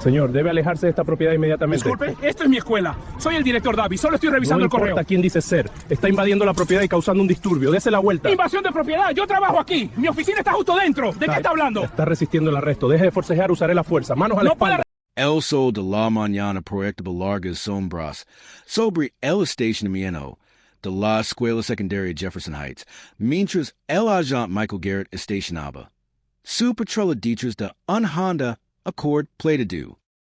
Señor, debe alejarse de esta propiedad inmediatamente. Disculpe, esto es mi escuela. Soy el director David, solo estoy revisando el correo. No importa quién dice ser. Está invadiendo la propiedad y causando un disturbio. Dese la vuelta. ¡Invasión de propiedad! Yo trabajo aquí. Mi oficina está justo dentro. ¿De qué está hablando? Está resistiendo el arresto. Deje de forcejear, usaré la fuerza. Manos a la espalda. El sol de la mañana proyectable largas sombras. Sobre el estacionamiento de la escuela secundaria Jefferson Heights, mientras el agente Michael Garrett estacionaba. Su patrola dichas de un Honda Accord Plated.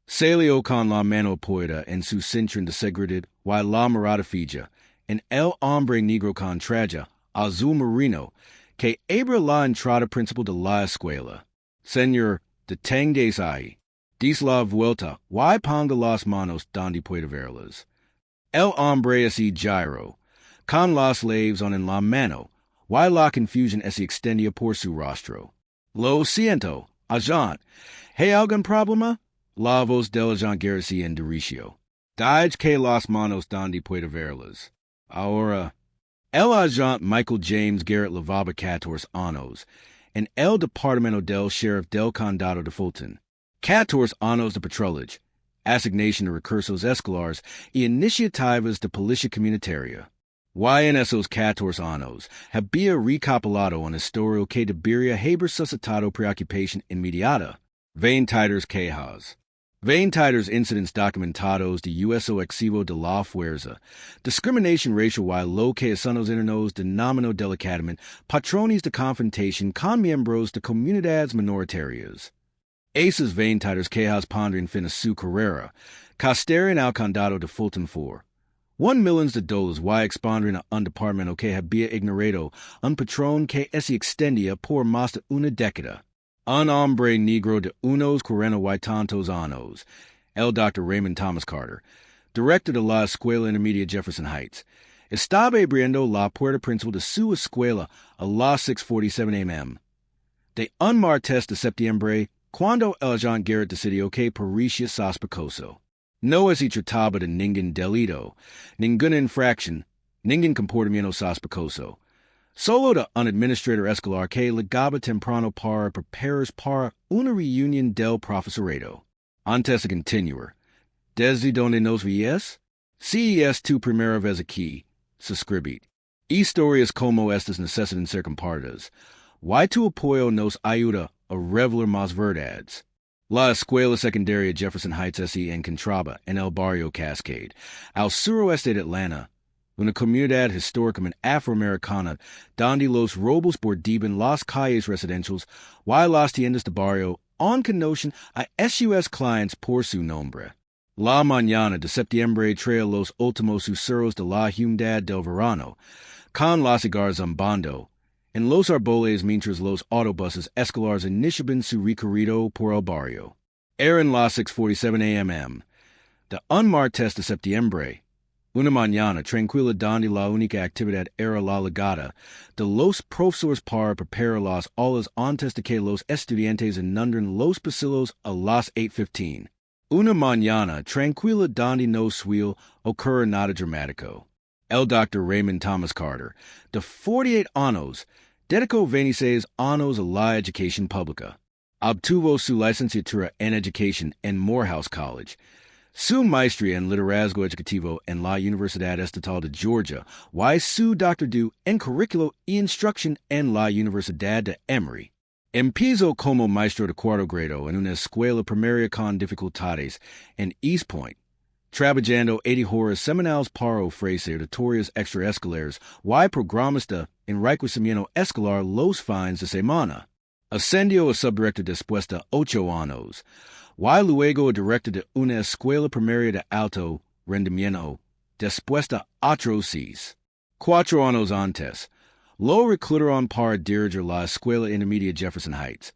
Salió con la mano apoyada en su cinturón de seguridad y la mirada fija en el hombre negro con traje azul marino que abre la entrada principal de la escuela. Señor, deténgase ahí. Dis la vuelta y ponga las manos donde puede verlas. El hombre así giro, con las leves en la mano, y la confusión se extendía por su rostro. Lo siento, agente. ¿Hay algún problema? La voz del agente Garrett en dericio. Dije que las manos donde puede verlas. Ahora, el agente Michael James Garrett levaba 14 años en el departamento del sheriff del condado de Fulton. 14 años de patrullaje, asignación de recursos escolares y iniciativas de policía comunitaria. Y en esos 14 años había recopilado un historial que debería haber suscitado preocupación inmediata. 23 quejas. 23 incidents documentados de uso excesivo de la fuerza, discriminación racial y lo que son los internos denominó delicadamente patrones de confrontación con miembros de comunidades minoritarias. Esas 23 quejas pondrían fin a su carrera, costarían al condado de Fulton $1 million y expondrían a un departamento que había ignorado un patrón que se extendía por más de una década. Un hombre negro de unos 40 y tantos años, el Dr. Raymond Thomas Carter, director de la escuela intermedia Jefferson Heights, estaba abriendo la puerta principal de su escuela a las 6:47 a.m. De un martes de septiembre, cuando el agente Garrett decidió que parecía sospechoso. No se trataba de ningún delito, ninguna infracción, ningún comportamiento sospechoso. Solo de un administrador escolar que llegaba temprano para prepararse para una reunión del profesorado. Antes de continuar, ¿desde donde nos ves? Si es tu primera vez aquí, suscribid. Historias como estas necesitan ser compartidas. Y tu apoyo nos ayuda a revelar más verdades. La escuela secundaria Jefferson Heights se encontraba en el barrio Cascade, al suroeste de Atlanta, una comunidad históricamente afroamericana donde los robos bordeaban las calles residenciales y las tiendas de barrio aún conocen a sus clientes por su nombre. La mañana de septiembre trae los últimos susurros de la humedad del verano, con las cigarras zumbando en los árboles mientras los autobuses escolares iniciaban su recorrido por el barrio. Eran las 6:47 a.m. de un martes de septiembre, una mañana tranquila donde la única actividad era la llegada de los profesores para preparar las aulas antes de que los estudiantes inundaran los pasillos a las 8:15. Una mañana tranquila donde no suele ocurrir nada dramático. El Dr. Raymond Thomas Carter, de 48 años, dedicó 26 años a la educación pública. Obtuvo su licenciatura en educación en Morehouse College, su maestría en liderazgo educativo en la Universidad Estatal de Georgia y su doctorado en currículo y instrucción en la Universidad de Emory. Empezó como maestro de cuarto grado en una escuela primaria con dificultades en East Point, trabajando 80 horas semanales para ofrecer tutorías extraescolares y programas de enriquecimiento escolar los fines de semana. Ascendió a subdirector después de 8 años, y luego a director de una escuela primaria de alto rendimiento después de 8 6. 4 años antes, lo reclutaron para dirigir la escuela intermedia Jefferson Heights,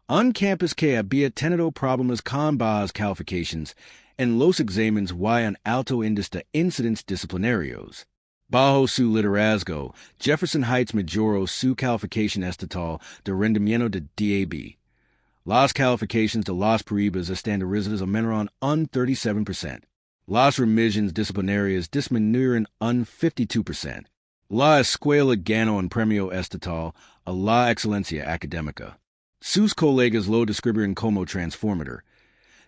un campus que había tenido problemas con bajas calificaciones en los exámenes y un alto índice de incidentes disciplinarios. Bajo su liderazgo, Jefferson Heights mejoró su calificación estatal de rendimiento de DAB. Las calificaciones de las pruebas estandarizadas aumentaron un 37%. Las revisiones disciplinarias disminuyeron un 52%. La escuela ganó un premio estatal a la excelencia académica. Sus colegas lo describieron como transformador.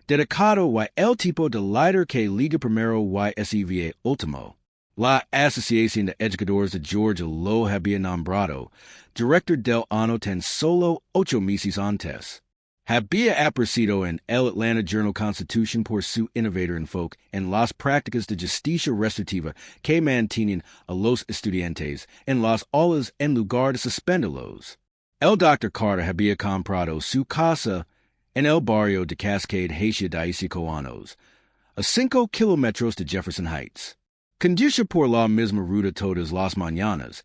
dedicado y el tipo de líder que liga primero y seva último. La Asociación de Educadores de Georgia lo había nombrado director del año tan solo 8 meses antes. Había aparecido en el Atlanta Journal-Constitution por su innovator enfoque en las prácticas de justicia restrictiva que mantienen a los estudiantes en las aulas en lugar de suspenderlos. El Dr. Carter había comprado su casa en el barrio de Cascade Hacia de 5 años, a 5 kilómetros de Jefferson Heights. Conduce por la misma ruta todas las mañanas,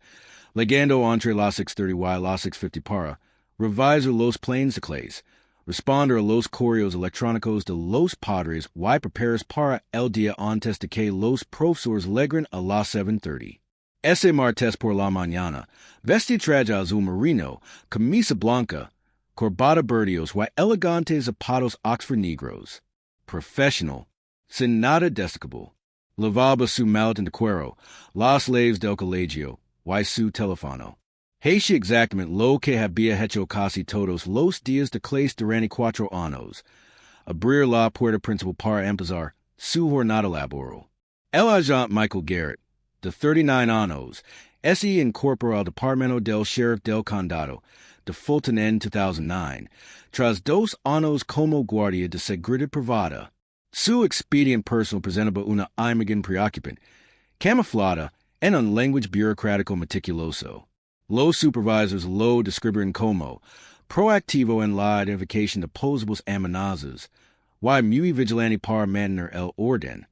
llegando entre las 6:30 y las 6:50 para revisar los planes de clase, responder a los correos electrónicos de los padres y preparar para el día antes de que los profesores lleguen a las 7:30. Ese martes por la mañana, vestí traje azul marino, camisa blanca, corbata verdeos y elegantes zapatos Oxford negros. Professional, sin nada destacable. Lavaba su maleta de cuero, las llaves del colegio, y su teléfono. Hacía exactamente lo que había hecho casi todos los días de clase durante 4 años. Abrir la puerta principal para empezar su jornada laboral. El agente Michael Garrett, de 39 años, se incorporó al departamento del sheriff del condado de Fulton en 2009, tras 2 años como guardia de seguridad privada. Su expediente personal presentaba una imagen preocupante, camuflada en un lenguaje burocrático meticuloso. Los supervisors lo describieron como proactivo en la identificación de posibles amenazas, y muy vigilante para mantener el orden.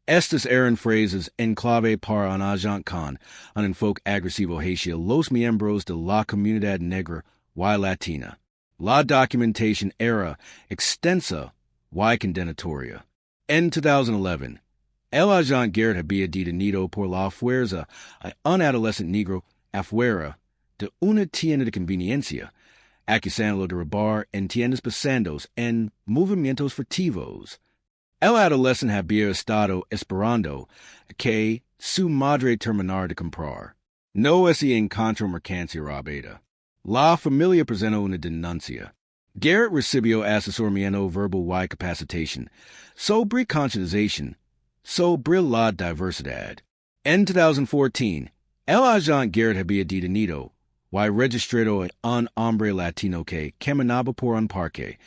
Estas eran frases en clave para un agente con un enfoque agresivo hacia los miembros de la comunidad negra y latina. La documentación era extensa y condenatoria. En 2011, el agente Garrett había detenido por la fuerza a un adolescente negro afuera de una tienda de conveniencia, acusándolo de robar en tiendas pensando en movimientos furtivos. El adolescente había estado esperando que su madre terminara de comprar. No se encontró mercancía robada. La familia presentó una denuncia. Garrett recibió asesoramiento verbal y capacitación sobre concientización sobre la diversidad. En 2014, el agente Garrett había detenido y registrado a un hombre latino que caminaba por un parque,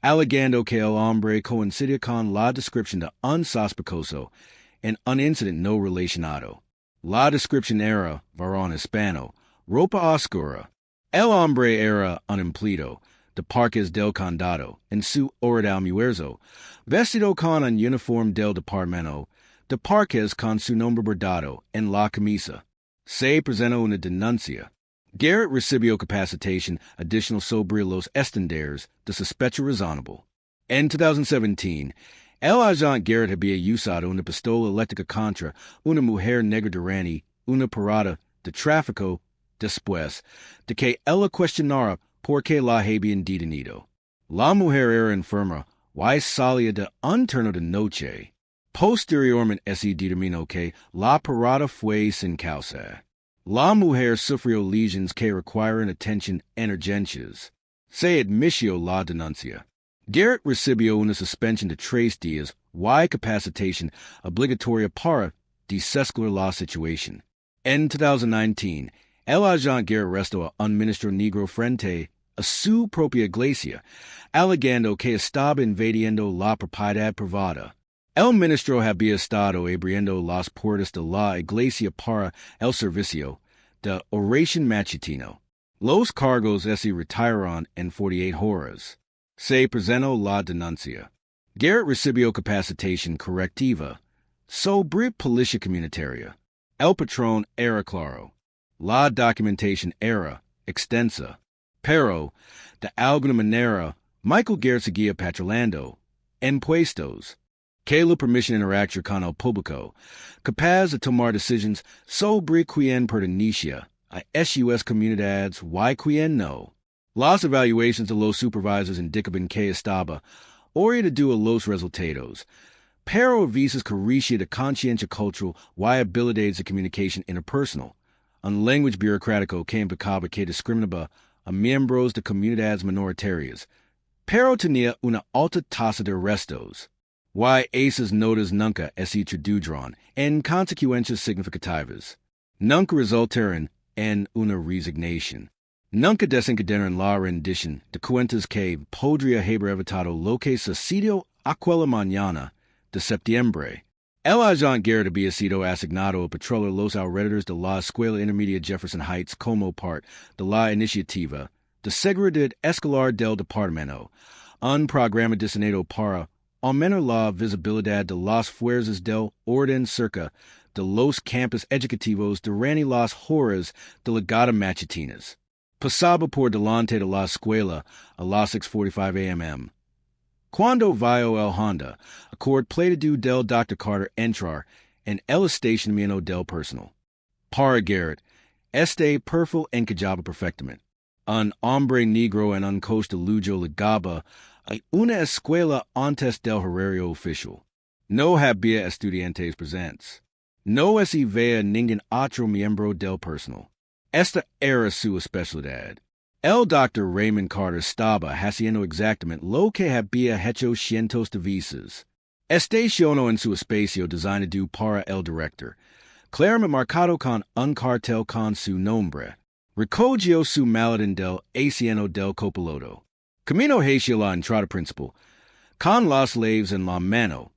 alegando que el hombre coincidía con la descripción de un sospechoso en un incidente no relacionado. La descripción era varón hispano, ropa oscura. El hombre era un empleado de parques del condado en su hora de almuerzo, vestido con un uniforme del departamento de parques con su nombre bordado en la camisa. Se presentó una denuncia. Garrett recibió capacitación adicional sobre los estándares de sospecha razonable. En 2017, el agente Garrett había usado una pistola eléctrica contra una mujer negra durante una parada de tráfico después de que ella cuestionara por qué la habían detenido. La mujer era enferma y salía de un turno de noche. Posteriormente se determinó que la parada fue sin causa. La mujer sufrió lesiones que requieren atención en urgencias. Se admitió la denuncia. Garrett recibió una suspensión de 3 días y capacitación obligatoria para desescalar la situación. En 2019, el agente Garrett arrestó a un ministro negro frente a su propia iglesia, alegando que estaba invadiendo la propiedad privada. El ministro había estado abriendo las puertas de la iglesia para el servicio de oración matutino. Los cargos se retiraron en 48 horas. Se presentó la denuncia. Garrett recibió capacitación correctiva sobre policía comunitaria. El patrón era claro. La documentación era extensa. Pero, de alguna manera, Michael Garrett seguía patrulando en puestos que le permiten interactuar con el público, capaz de tomar decisiones sobre quién pertenecía a sus comunidades y quién no. Las evaluaciones de los supervisors indicaban que estaba orientado a los resultados, pero a veces carecía de conciencia cultural y habilidades de comunicación interpersonal, un lenguaje burocrático que implicaba que discriminaba a miembros de comunidades minoritarias, pero tenía una alta tasa de arrestos. Y esas notas nunca se tradujeron en consecuencias significativas. Nunca resultaron en una resignación. Nunca desencadenaron la rendición de cuentas que podría haber evitado lo que sucedió aquella mañana de septiembre. El agente Garrett había sido asignado a patrullar los alrededores de la escuela intermedia Jefferson Heights como parte de la iniciativa de seguridad escolar del departamento, un programa diseñado para aumentar la visibilidad de las fuerzas del orden cerca de los campus educativos durante las horas de la gata matutinas. Pasaba por delante de la escuela a las 6:45 a.m. Cuando vio el Honda Accord Plateado del Dr. Carter entrar en el estacionamiento del personal. Para Garrett, este perfil encajaba perfectamente. Un hombre negro en un costa lujo ligaba a una escuela antes del horario oficial. No había estudiantes presentes. No se veía ningún otro miembro del personal. Esta era su especialidad. El Dr. Raymond Carter estaba haciendo exactamente lo que había hecho cientos de veces. Estacionó en su espacio designado para el director, claramente marcado con un cartel con su nombre. Recogió su maletín del asiento del copiloto. Camino hacia la entrada principal, con las llaves en la mano,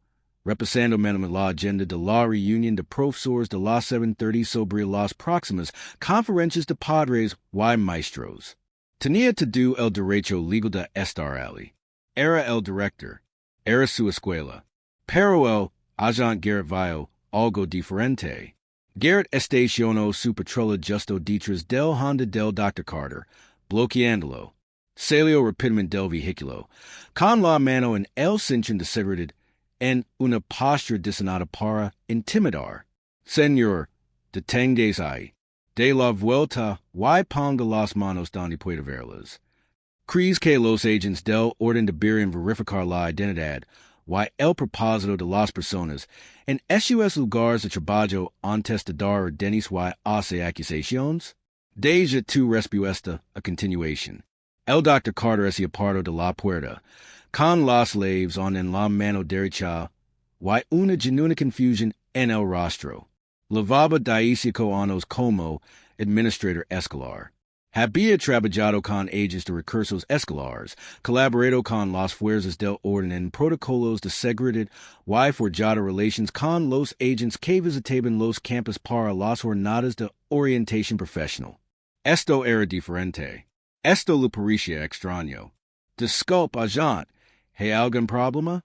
repasando la agenda de la reunión de profesores de las 7:30 sobre las próximas conferencias de padres y maestros. Tenía todo el derecho legal de estar allí. Era el director. Era su escuela. Pero el agente Garrett vio algo diferente. Garrett estacionó su patrulla justo detrás del Honda del Dr. Carter, bloqueándolo. Salió rápidamente del vehículo, con la mano en el cinturón de seguridad, en una postura diseñada para intimidar. Señor, deténgase ahí. De la vuelta y ponga las manos donde pueda verlas. ¿Crees que los agentes del orden deberían verificar la identidad y el propósito de las personas en esos lugares de trabajo antes de dar órdenes y hacer acusaciones? Deja tu respuesta a continuación. El Dr. Carter se apartó de la puerta, con las llaves en la mano derecha y una genuina confusión en el rostro. Lavaba 10 años como administrador escolar. Había trabajado con agentes de recursos escolares, colaborado con las fuerzas del orden en protocolos de seguridad y forjado relaciones con los agentes que visitaban los campus para las jornadas de orientación profesional. Esto era diferente. Esto le parecía extraño. Disculpa, agente. ¿Hay algún problema?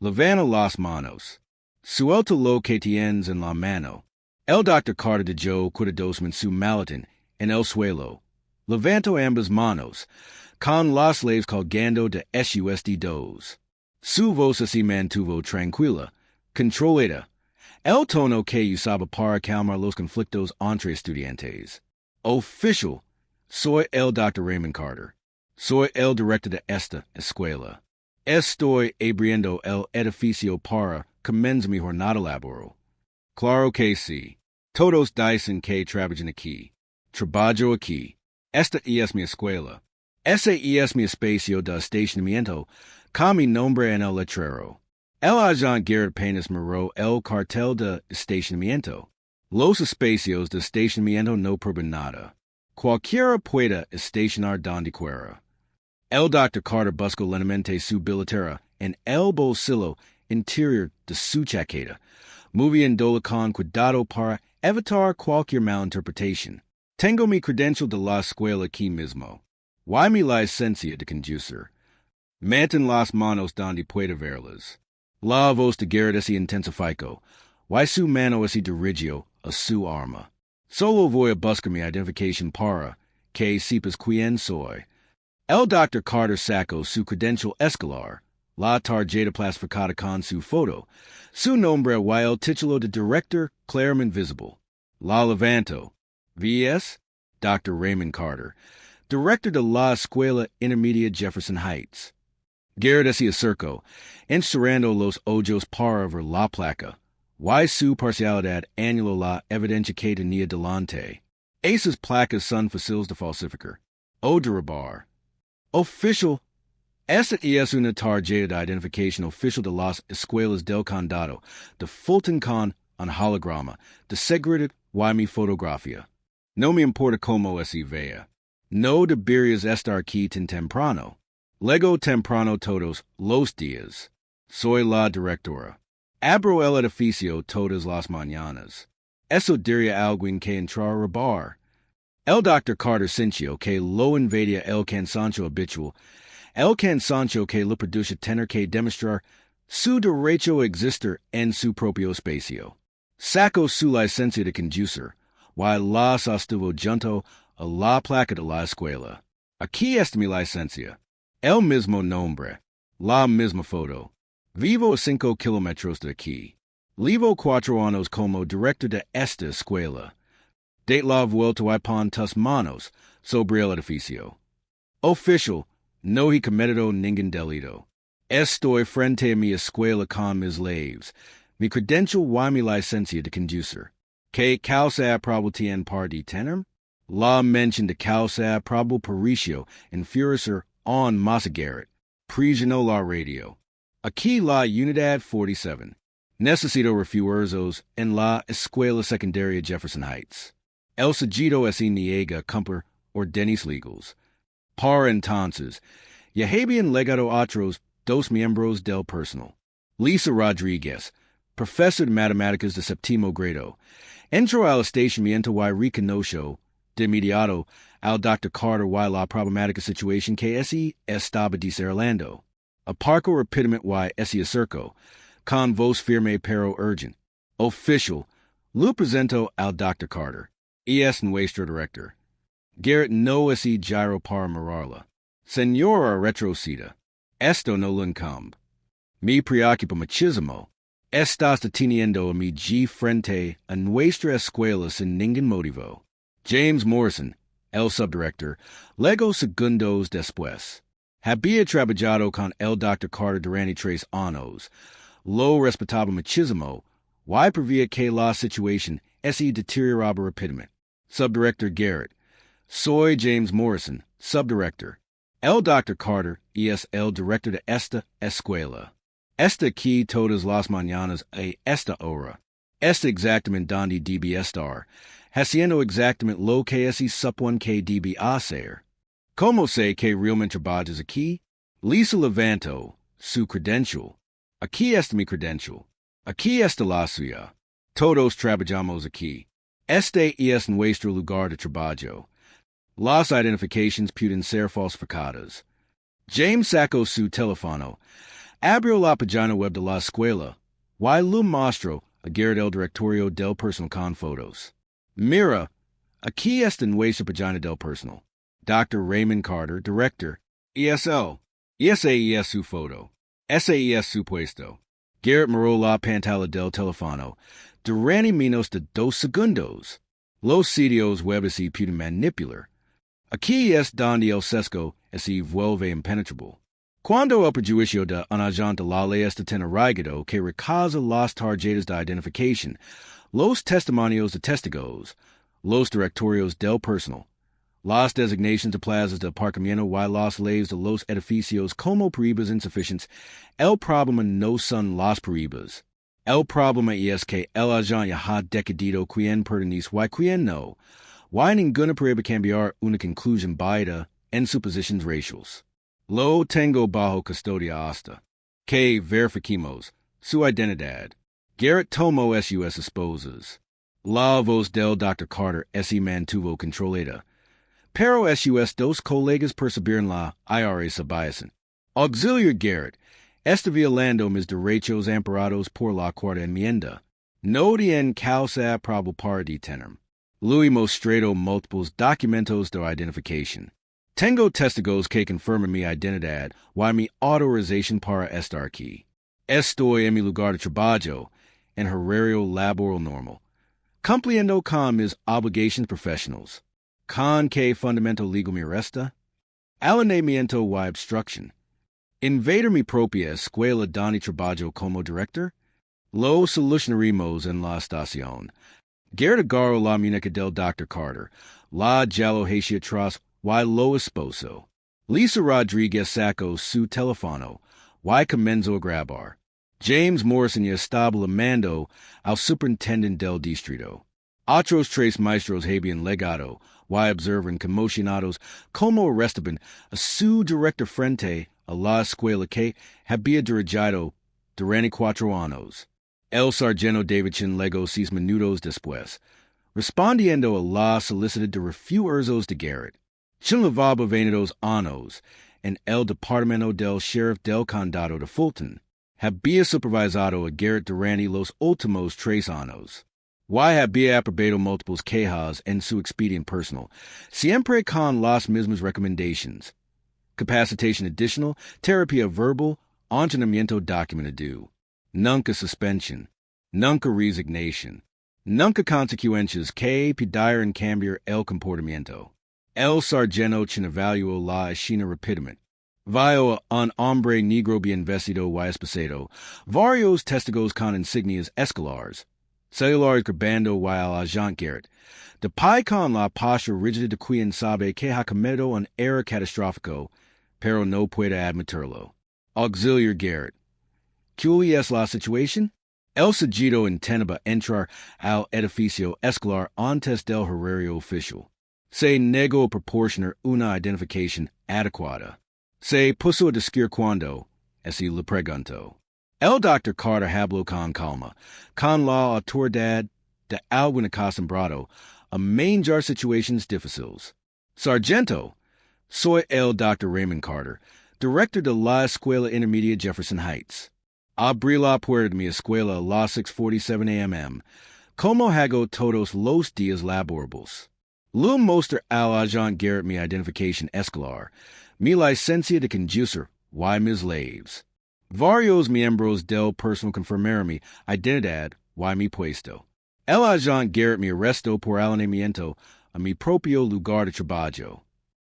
Levanta las manos. Suelta lo que tienes en la mano. El Dr. Carter dejó cuidadosamente su maletín en el suelo. Levantó ambas manos, con las llaves colgando de sus dedos. Su voz se mantuvo tranquila, controlada. El tono que usaba para calmar los conflictos entre estudiantes. Oficial, soy el Dr. Raymond Carter. Soy el director de esta escuela. Estoy abriendo el edificio para comenzar mi jornada laboral. Claro que sí. Todos dicen que trabajan aquí. Trabajo aquí. Esta es mi escuela. Ese es mi espacio de estacionamiento, con mi nombre en el letrero. El agente Garrett apenas miró el cartel de estacionamiento. Los espacios de estacionamiento no prueban nada. Cualquiera puede estacionar donde quiera. El Dr. Carter buscó lentamente su billetera en el bolsillo interior de su chaqueta, moviéndola con cuidado para evitar cualquier malinterpretación. Tengo mi credencial de la escuela aquí mismo. Y mi licencia de conducir. Meten las manos donde pueda verlas. La voz de Garrett se intensificó, y su mano se dirigió a su arma. Solo voy a buscar mi identificación para que sepas quién soy. El Dr. Carter sacó su credencial escolar, la tarjeta plastificada con su foto, su nombre y el título de director claramente visible. La levantó. V.S. Dr. Raymond Carter, director de la escuela intermedia Jefferson Heights. Garrett se acercó, encerrando los ojos para ver la placa, y su parcialidad anuló la evidencia que tenía delante. Esas placas son fáciles de falsificar o derribar. Official, Esta es una tarjeta de identificación oficial de las escuelas del condado, de Fulton con un holograma, de seguridad y mi fotografía. No me importa cómo se vea. No deberías estar aquí tan temprano. Lego temprano todos los días. Soy la directora. Abro el edificio todas las mañanas. Eso diría alguien que entra a robar. El Dr. Carter sintió que lo invadía el cansancio habitual, el cansancio que le produce tener que demostrar su derecho a existir en su propio espacio. Sacó su licencia de conducir, y la sostuvo junto a la placa de la escuela. Aquí está mi licencia. El mismo nombre. La misma foto. Vivo a 5 kilómetros de aquí. Llevo 4 años como director de esta escuela. De la vuelta y pon tus manos sobre el edificio. Official, no he cometido ningún delito. Estoy frente a mi escuela con mis leves, mi credential y mi licencia de conducir. ¿Qué causa probable tiene par de tener? La mention de causa probable prejuicio enfurecer on Garrett. Prisionó la radio. Aquí la unidad 47. Necesito refuerzos en la escuela secundaria Jefferson Heights. El seguido es niega cumplir órdenes legales. Par entonces, ya habían legado otros 2 miembros del personal. Lisa Rodríguez, profesor de matemáticas de séptimo grado, entró al estacionamiento y reconoció de inmediato al Dr. Carter y la problemática situación que ese estaba desarrollando. Aparcó rápidamente y se acercó, con voz firme pero urgente. Official, lo presentó al Dr. Carter. Es nuestro director. Garrett no es gyro para mirarla. Señora retroceda. Esto no lo incumbe. Me preocupa muchísimo. Estás deteniendo a mi frente a nuestra escuela sin ningún motivo. James Morrison, el subdirector, luego segundos después. Había trabajado con el Dr. Carter durante 3 años. Lo respetaba muchísimo, y prevía que la situación se deterioraba rápidamente. Subdirector Garrett. Soy James Morrison, subdirector. El Dr. Carter es el director de esta escuela. Está aquí todas las mañanas a esta hora. Está exactamente donde debe estar, haciendo exactamente lo que se supone que debe hacer. ¿Cómo sé que realmente trabajas aquí? Lisa levantó su credential. Aquí está mi credential. Aquí está la suya. Todos trabajamos aquí. Este es nuestro lugar de trabajo. Las identificaciones pueden ser falsificadas. James sacó su teléfono, abrió la página web de la escuela, y lo mostró a Garrett el directorio del personal con fotos. Mira, aquí está nuestra página del personal. Dr. Raymond Carter, director. ESL. Esa es su foto. Ese es su puesto. Garrett miró la pantalla del teléfono durante menos de 2 segundos. Los sitios web se pueden manipular. Aquí es donde el sesgo se vuelve impenetrable. Cuando el prejuicio de un agente la ley está tan arraigado que recaza las tarjetas de identificación, los testimonios de testigos, los directorios del personal, las designations de plazas de aparcamiento y las leyes de los edificios como prohibas insuficientes, el problema no son las prohibas. El problema es que el agente ha decidido quién pertenece y quién no. Y ninguna prueba cambiar una conclusión basada en suposiciones raciales. Lo tengo bajo custodia hasta que verifiquemos su identidad. Garrett tomó sus esposas. La voz del Dr. Carter se mantuvo controlada. Pero sus 2 colegas percibieron la IRA sabiasen. Auxiliar Garrett está violando mis derechos amparados por la cuarta enmienda. No tienen causa probable para detenerme. Lui mostrado múltiples documentos de identificación. Tengo testigos que confirman mi identidad y mi autorización para estar aquí. Estoy en mi lugar de trabajo, en horario laboral normal, cumpliendo con mis obligations professionals. ¿Con qué fundamento legal me arresta? Alineamiento y obstrucción. Invader mi propia escuela donde trabajo como director? Lo solucionaremos en la estación. Garrett agarró la muñeca del Dr. Carter, la jaló hacia atrás y lo esposó. Lisa Rodriguez Sacco su telefono, y comenzo a grabar. James Morrison y estaba mando al superintendente del distrito. Otros tres maestros habían legado, y observan conmocionados como arrestaban a su director frente a la escuela que había dirigido durante 4 años. El sargento Davidson legó 6 minutos después, respondiendo a la solicitud de refuerzos de Garrett. Chin lavaba 22 años en el departamento del sheriff del condado de Fulton. Había supervisado a Garrett durante los últimos 3 años. Y había aprobado múltiples quejas en su expediente personal, siempre con las mismas recomendations. Capacitación adicional, terapia verbal, entrenamiento documentado. Nunca suspension. Nunca resignación. Nunca consecuencias que pudieran cambiar el comportamiento. El sargento chin evaluó la escena rápidamente. Vio a un hombre negro bien vestido y esposado, varios testigos con insignias escolares, celulares grabando y al agente Garrett. De pie con la postura rígida de quien sabe que ha cometido un error catastrófico, pero no puede admitirlo. Auxiliar Garrett. ¿Cuál es la situación? El sujeto intentaba entrar al edificio escolar antes del horario oficial. Se negó a proporcionar una identificación adecuada. Se puso a discutir cuando, así le preguntó. El Dr. Carter habló con calma, con la autoridad de alguien acostumbrado a manejar situaciones difíciles. Sargento, soy el Dr. Raymond Carter, director de la escuela intermedia Jefferson Heights. Abrí la puerta de mi escuela a las 6:47 a.m., como hago todos los días laborables. Luego mostré al agente Garrett mi identificación escolar, mi licencia de conducir y mis labels. Varios miembros del personal confirmaron mi identidad y mi puesto. El agente Garrett me arrestó por alineamiento a mi propio lugar de trabajo.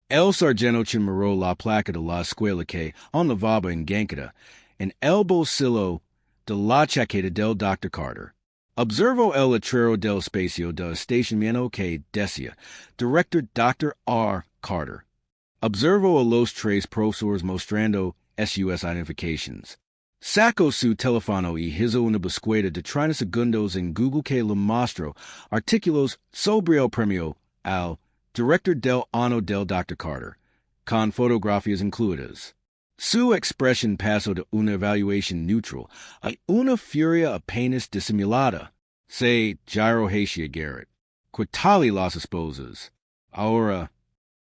El sargento chinmarró la placa de la escuela que lavaba en Gankata en el bolsillo de la chaqueta del Dr. Carter. Observo el letrero del espacio de estacionamiento que decía Director Dr. R. Carter. Observo a los 3 profesores mostrando sus identifications. Saco su teléfono y hizo una búsqueda de 30 segundos en Google que le mostró artículos sobre el premio al Director del Año del Dr. Carter, con fotografías incluidas. Su expresión pasó de una evaluación neutral a una furia apenas disimulada. Se gyro hacia Garrett. Quitali las esposas. Ahora,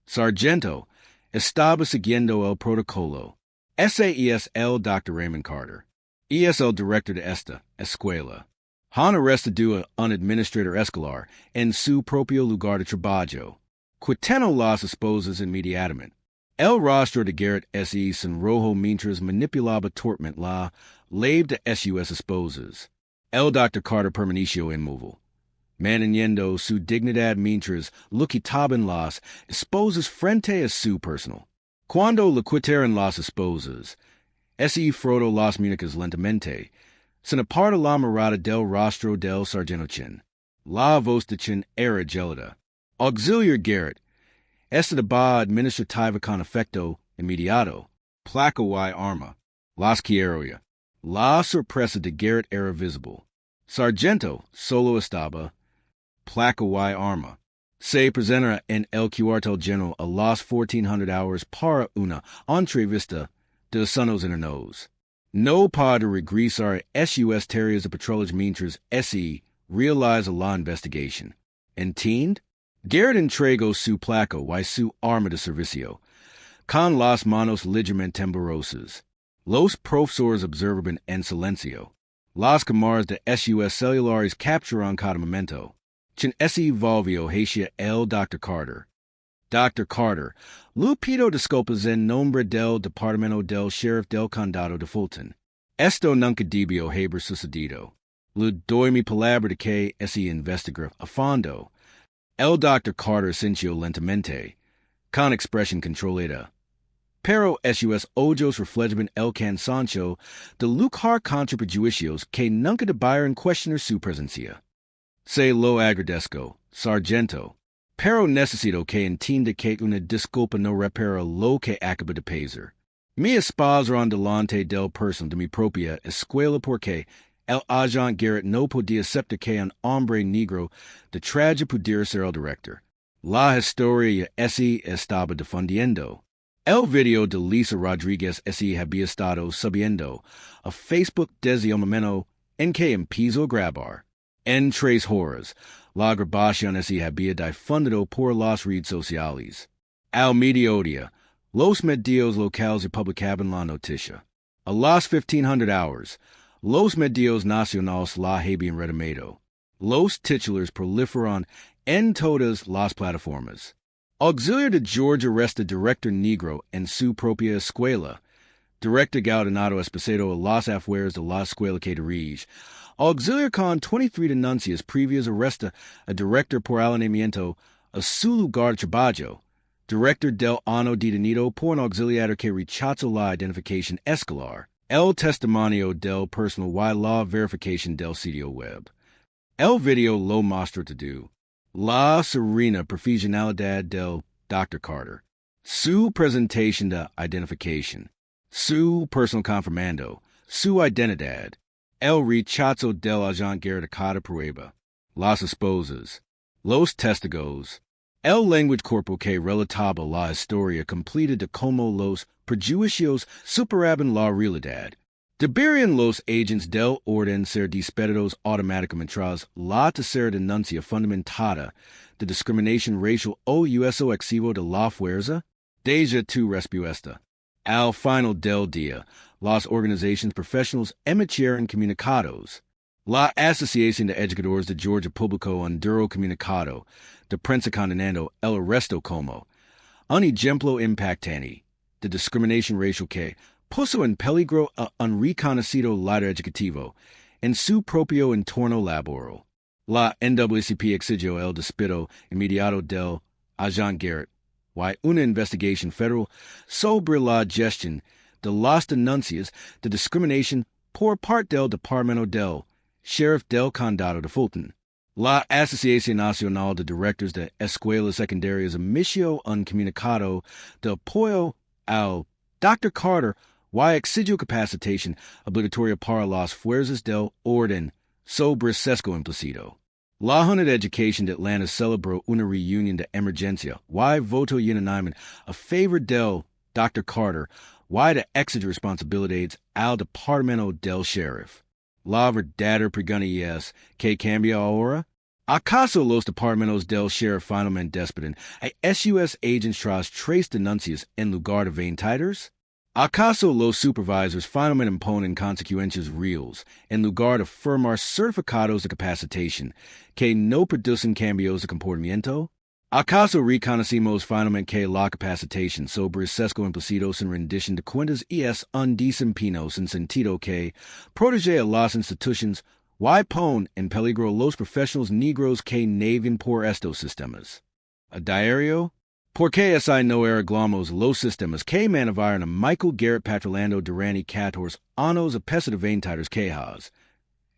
sargento, estaba siguiendo el protocolo. Ese es el Dr. Raymond Carter. Es el director de esta escuela. Han arrestado a un administrador escolar en su propio lugar de trabajo. Quitando las esposas inmediatamente. El rostro de Garrett se sonrojó mientras manipulaba torpemente la ley de sus esposas. El Dr. Carter permaneció inmóvil, manteniendo su dignidad mientras le quitaban las esposas frente a su personal. Cuando le quitaron las esposas, frotó las muñecas lentamente, sin apartar la mirada del rostro del sargento Chin. La voz de Chin era gélida. Auxiliar Garrett. Esta deba administrativa con efecto inmediato. Placa y arma. Las quiero. La sorpresa de Garrett era visible. Sargento solo estaba. Placa y arma. Se presenta en el cuartel general a las 1400 hours para una entrevista de asuntos internos. No puede regresar a sus tareas de patrullaje mientras realiza la investigación. ¿Entiende? Garrett entregó su placa y su arma de servicio, con las manos ligeramente temblorosas. Los profesores observaban en silencio. Las cámaras de sus celulares capturan cada momento. Chin volvió hacia el Dr. Carter. Dr. Carter, le pido disculpas en nombre del departamento del sheriff del condado de Fulton. Esto nunca debió haber sucedido. Le doy mi palabra de que investiga a fondo. El Dr. Carter sintió lentamente, con expresión controlada. Pero sus ojos reflejaban el cansancio de luchar contra prejuicios que nunca debieron cuestionar su presencia. Se lo agradezco, sargento, pero necesito que entienda que una disculpa no repara lo que acaba de pasar. Mi espazo delante del person de mi propia escuela porque el agente Garrett no podía aceptar que un hombre negro de traje pudiera ser el director. La historia ese estaba defendiendo. El video de Lisa Rodríguez ese había estado subiendo a Facebook desde el momento en que empezó a grabar. En 3 horas, la grabación ese había difundido por las redes sociales. Al mediodía, los medios locales publicaban la noticia. A las 1500 hours, los medios nacionales la habían retomado. Los titulares proliferan en todas las plataformas. Auxiliar de Georgia arresta director negro en su propia escuela. Director Galdonado Esposito a las afueras de la escuela que dirige. Auxiliar con 23 denuncias previas arresta a director por alineamiento a su lugar de trabajo. Director del ano detenido por un auxiliar que rechazó la identificación escolar. El testimonio del personal y la verificación del sitio web. El video lo muestra todo. La serena profesionalidad del Dr. Carter. Su presentación de identificación. Su personal confirmando. Su identidad. El rechazo del agente Garrett a cada prueba. Las esposas. Los testigos. El lenguaje corporal que relataba la historia completa de cómo los prejuicios superaban la realidad. Deberían los agentes del orden ser despedidos automáticamente tras la tercera denuncia fundamentada de discriminación racial o uso excesivo de la fuerza? Deja tu respuesta. Al final del día, las organizaciones profesionales emitieron comunicados. La Asociación de Educadores de Georgia publicó un duro comunicado de prensa condenando el arresto como un ejemplo impactante de discriminación racial que puso en peligro a un reconocido líder educativo en su propio entorno laboral. La NAACP exigió el despido inmediato del agente Garrett y una investigación federal sobre la gestión de las denuncias de discriminación por parte del Departamento del Sheriff del Condado de Fulton. La Asociación Nacional de Directores de Escuelas Secundarias emitió un comunicado de apoyo al Dr. Carter y exigió capacitación obligatoria para las fuerzas del orden sobre sesgo implícito. La Junta de Educación de Atlanta celebró una reunión de emergencia y votó unánime a favor del Dr. Carter y de exigir responsabilidades al Departamento del Sheriff. La verdadera pregunta es, ¿qué cambia ahora? ¿Acaso los departamentos del sheriff finalmente despiden a SUS agents tras 3 denuncias en lugar de 20? ¿Acaso los supervisors finalmente imponen consecuencias reales en lugar de firmar certificados de capacitación que no producen cambios de comportamiento? ¿Acaso reconocimos finalmente que la capacitación sobre sesgo implícito sin rendición de cuentas es un desempeño sin sentido que protege a las instituciones y pone en peligro a los profesionales negros que navegan por estos sistemas? ¿A diario? ¿Por qué así no arreglamos los sistemas que mantienen a Michael Garrett patrolando durante 14 años a pesar de 20 quejas?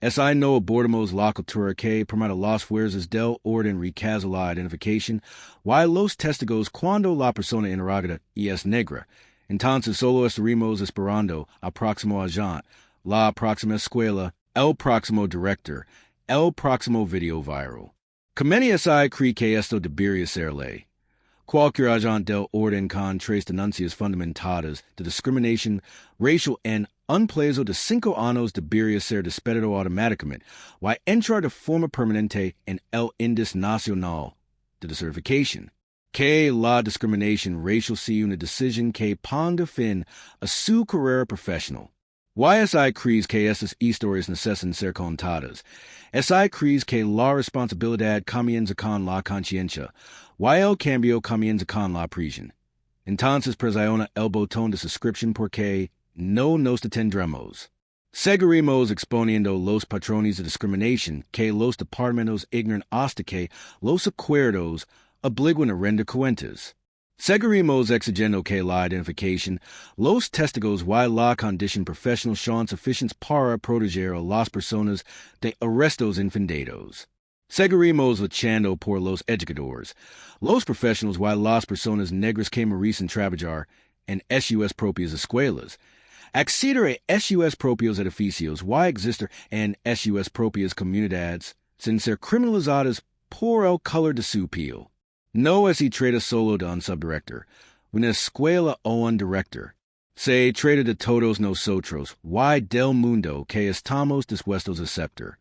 ¿Así no abordamos la cultura que permite las fuerzas del orden rechazar la identificación y los testigos cuando la persona interrogada es negra? Entonces solo estaremos esperando al próximo agente, la próxima escuela, el próximo director, el próximo video viral. ¿Cómo así cree que esto debería ser ley? Cualquier agente del orden con 3 denuncias fundamentadas de discriminación racial en un plazo de 5 años debería ser despedido automáticamente y entrar de forma permanente en el índice nacional de desertificación. Que la discriminación racial sea una decisión que ponga fin a su carrera profesional. ¿Y crees que estas historias necesitan ser contadas? ¿Crees que la responsabilidad comienza con la conciencia y el cambio comienza con la prisión? Entonces presiona el botón de suscripción porque no nos detendremos. Seguiremos exponiendo los patrones de discriminación que los departamentos ignoran hasta que los acuerdos obligan a render cuentas. Seguiremos exigiendo que la identificación, los testigos y la condición profesional sean suficientes para proteger a las personas de arrestos infundados. Seguimos luchando por los educadores, los profesionales y las personas negras que merecen trabajar en sus propias escuelas. Acceder a sus propios edificios y existir en sus propias comunidades sin ser criminalizadas por el color de su piel. No se trata solo de un subdirector, una escuela o un director. Se trata de todos nosotros y del mundo que estamos dispuestos a aceptar.